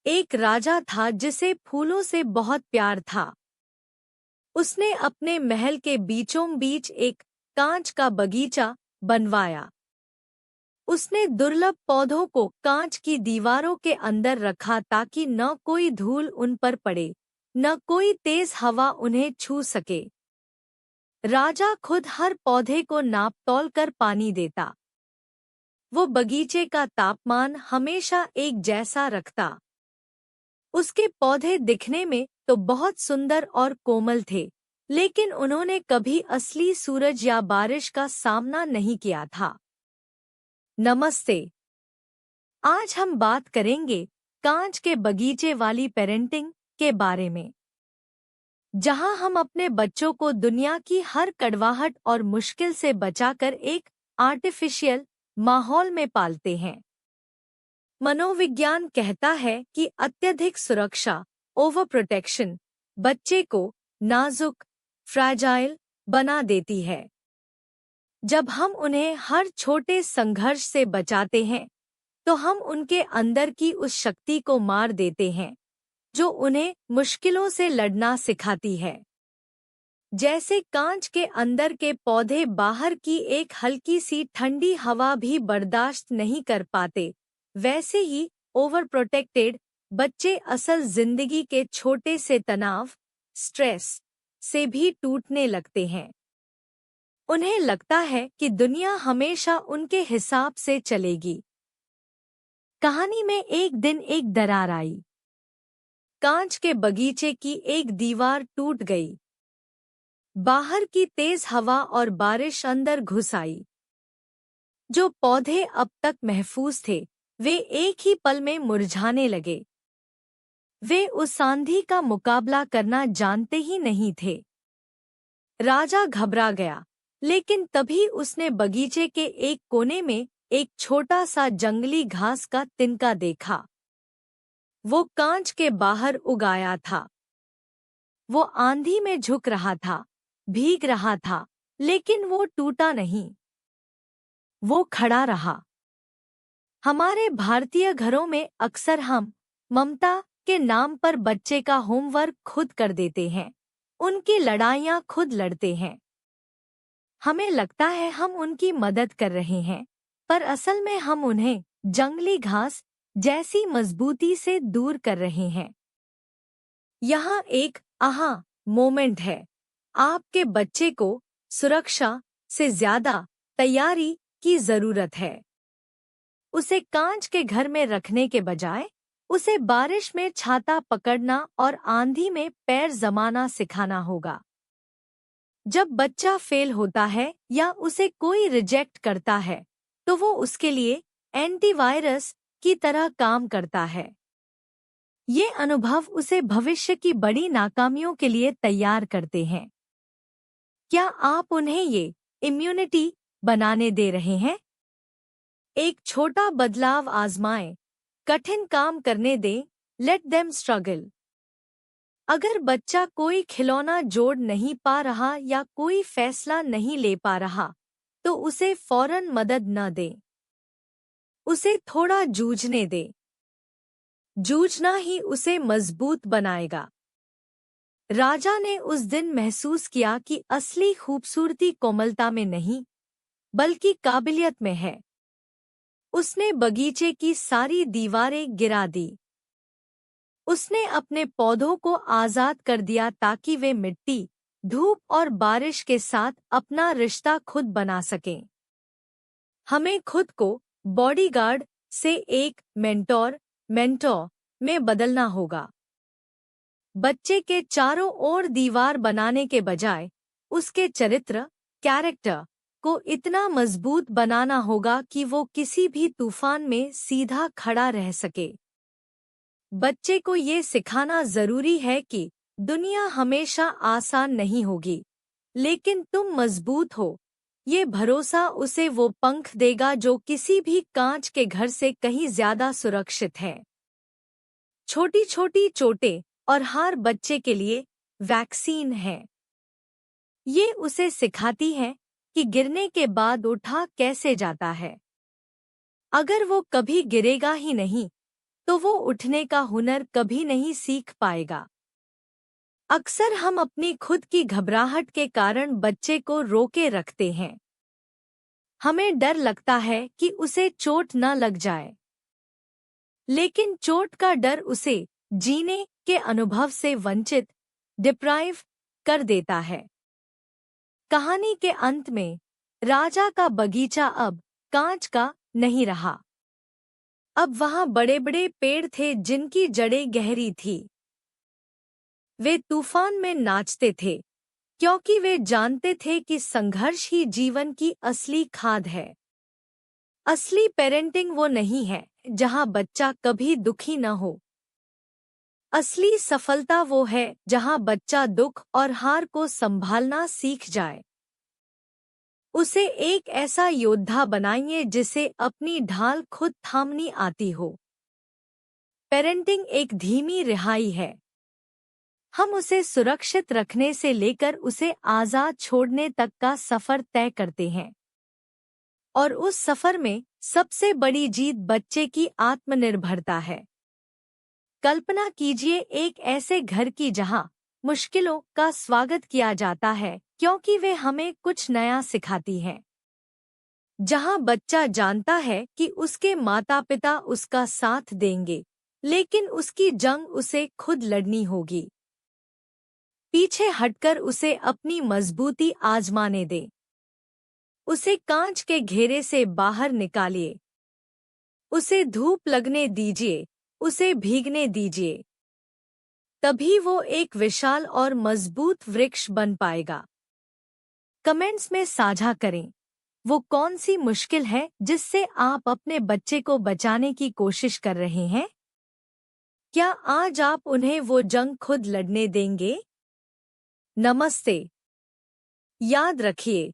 एक राजा था जिसे फूलों से बहुत प्यार था। उसने अपने महल के बीचों बीच एक कांच का बगीचा बनवाया। उसने दुर्लभ पौधों को कांच की दीवारों के अंदर रखा ताकि न कोई धूल उन पर पड़े, न कोई तेज हवा उन्हें छू सके। राजा खुद हर पौधे को नाप तौल कर पानी देता। वो बगीचे का तापमान हमेशा एक जैसा रखता। उसके पौधे दिखने में तो बहुत सुंदर और कोमल थे, लेकिन उन्होंने कभी असली सूरज या बारिश का सामना नहीं किया था। नमस्ते। आज हम बात करेंगे कांच के बगीचे वाली पेरेंटिंग के बारे में, जहां हम अपने बच्चों को दुनिया की हर कड़वाहट और मुश्किल से बचाकर एक आर्टिफिशियल माहौल में पालते हैं। मनोविज्ञान कहता है कि अत्यधिक सुरक्षा, ओवर प्रोटेक्शन, बच्चे को नाजुक, फ्रैजाइल बना देती है। जब हम उन्हें हर छोटे संघर्ष से बचाते हैं, तो हम उनके अंदर की उस शक्ति को मार देते हैं जो उन्हें मुश्किलों से लड़ना सिखाती है। जैसे कांच के अंदर के पौधे बाहर की एक हल्की सी ठंडी हवा भी बर्दाश्त नहीं कर पाते, वैसे ही ओवर प्रोटेक्टेड बच्चे असल जिंदगी के छोटे से तनाव, स्ट्रेस से भी टूटने लगते हैं। उन्हें लगता है कि दुनिया हमेशा उनके हिसाब से चलेगी। कहानी में एक दिन एक दरार आई। कांच के बगीचे की एक दीवार टूट गई। बाहर की तेज हवा और बारिश अंदर घुस आई। जो पौधे अब तक महफूज थे, वे एक ही पल में मुरझाने लगे। वे उस आंधी का मुकाबला करना जानते ही नहीं थे। राजा घबरा गया, लेकिन तभी उसने बगीचे के एक कोने में एक छोटा सा जंगली घास का तिनका देखा। वो कांच के बाहर उगाया था। वो आंधी में झुक रहा था, भीग रहा था, लेकिन वो टूटा नहीं। वो खड़ा रहा। हमारे भारतीय घरों में अक्सर हम ममता के नाम पर बच्चे का होमवर्क खुद कर देते हैं, उनकी लड़ाइयाँ खुद लड़ते हैं। हमें लगता है हम उनकी मदद कर रहे हैं, पर असल में हम उन्हें जंगली घास जैसी मजबूती से दूर कर रहे हैं। यहाँ एक आहा मोमेंट है। आपके बच्चे को सुरक्षा से ज्यादा तैयारी की जरूरत है। उसे कांच के घर में रखने के बजाय उसे बारिश में छाता पकड़ना और आंधी में पैर जमाना सिखाना होगा। जब बच्चा फेल होता है या उसे कोई रिजेक्ट करता है, तो वो उसके लिए एंटीवायरस की तरह काम करता है। ये अनुभव उसे भविष्य की बड़ी नाकामियों के लिए तैयार करते हैं। क्या आप उन्हें ये इम्यूनिटी बनाने दे रहे हैं? एक छोटा बदलाव आजमाएं, कठिन काम करने दें, लेट देम स्ट्रगल। अगर बच्चा कोई खिलौना जोड़ नहीं पा रहा या कोई फैसला नहीं ले पा रहा, तो उसे फौरन मदद न दें। उसे थोड़ा जूझने दें। जूझना ही उसे मजबूत बनाएगा। राजा ने उस दिन महसूस किया कि असली खूबसूरती कोमलता में नहीं, बल्कि काबिलियत में है। उसने बगीचे की सारी दीवारें गिरा दी। उसने अपने पौधों को आजाद कर दिया ताकि वे मिट्टी, धूप और बारिश के साथ अपना रिश्ता खुद बना सकें। हमें खुद को बॉडीगार्ड से एक मेंटोर में बदलना होगा। बच्चे के चारों ओर दीवार बनाने के बजाय उसके कैरेक्टर को इतना मजबूत बनाना होगा कि वो किसी भी तूफान में सीधा खड़ा रह सके। बच्चे को ये सिखाना जरूरी है कि दुनिया हमेशा आसान नहीं होगी, लेकिन तुम मजबूत हो। ये भरोसा उसे वो पंख देगा जो किसी भी कांच के घर से कहीं ज्यादा सुरक्षित है। छोटी छोटी चोटें और हार बच्चे के लिए वैक्सीन है। ये उसे सिखाती है कि गिरने के बाद उठा कैसे जाता है। अगर वो कभी गिरेगा ही नहीं, तो वो उठने का हुनर कभी नहीं सीख पाएगा। अक्सर हम अपनी खुद की घबराहट के कारण बच्चे को रोके रखते हैं। हमें डर लगता है कि उसे चोट न लग जाए, लेकिन चोट का डर उसे जीने के अनुभव से वंचित डिप्राइव कर देता है। कहानी के अंत में राजा का बगीचा अब कांच का नहीं रहा। अब वहां बड़े बड़े पेड़ थे जिनकी जड़ें गहरी थी। वे तूफान में नाचते थे क्योंकि वे जानते थे कि संघर्ष ही जीवन की असली खाद है। असली पेरेंटिंग वो नहीं है जहां बच्चा कभी दुखी न हो। असली सफलता वो है जहां बच्चा दुख और हार को संभालना सीख जाए। उसे एक ऐसा योद्धा बनाइए जिसे अपनी ढाल खुद थामनी आती हो। पेरेंटिंग एक धीमी रिहाई है। हम उसे सुरक्षित रखने से लेकर उसे आजाद छोड़ने तक का सफर तय करते हैं। और उस सफर में सबसे बड़ी जीत बच्चे की आत्मनिर्भरता है। कल्पना कीजिए एक ऐसे घर की जहां मुश्किलों का स्वागत किया जाता है क्योंकि वे हमें कुछ नया सिखाती हैं। जहां बच्चा जानता है कि उसके माता पिता उसका साथ देंगे, लेकिन उसकी जंग उसे खुद लड़नी होगी। पीछे हटकर उसे अपनी मजबूती आजमाने दे। उसे कांच के घेरे से बाहर निकालिए। उसे धूप लगने दीजिए, उसे भीगने दीजिए। तभी वो एक विशाल और मजबूत वृक्ष बन पाएगा। कमेंट्स में साझा करें, वो कौन सी मुश्किल है जिससे आप अपने बच्चे को बचाने की कोशिश कर रहे हैं? क्या आज आप उन्हें वो जंग खुद लड़ने देंगे? नमस्ते। याद रखिए,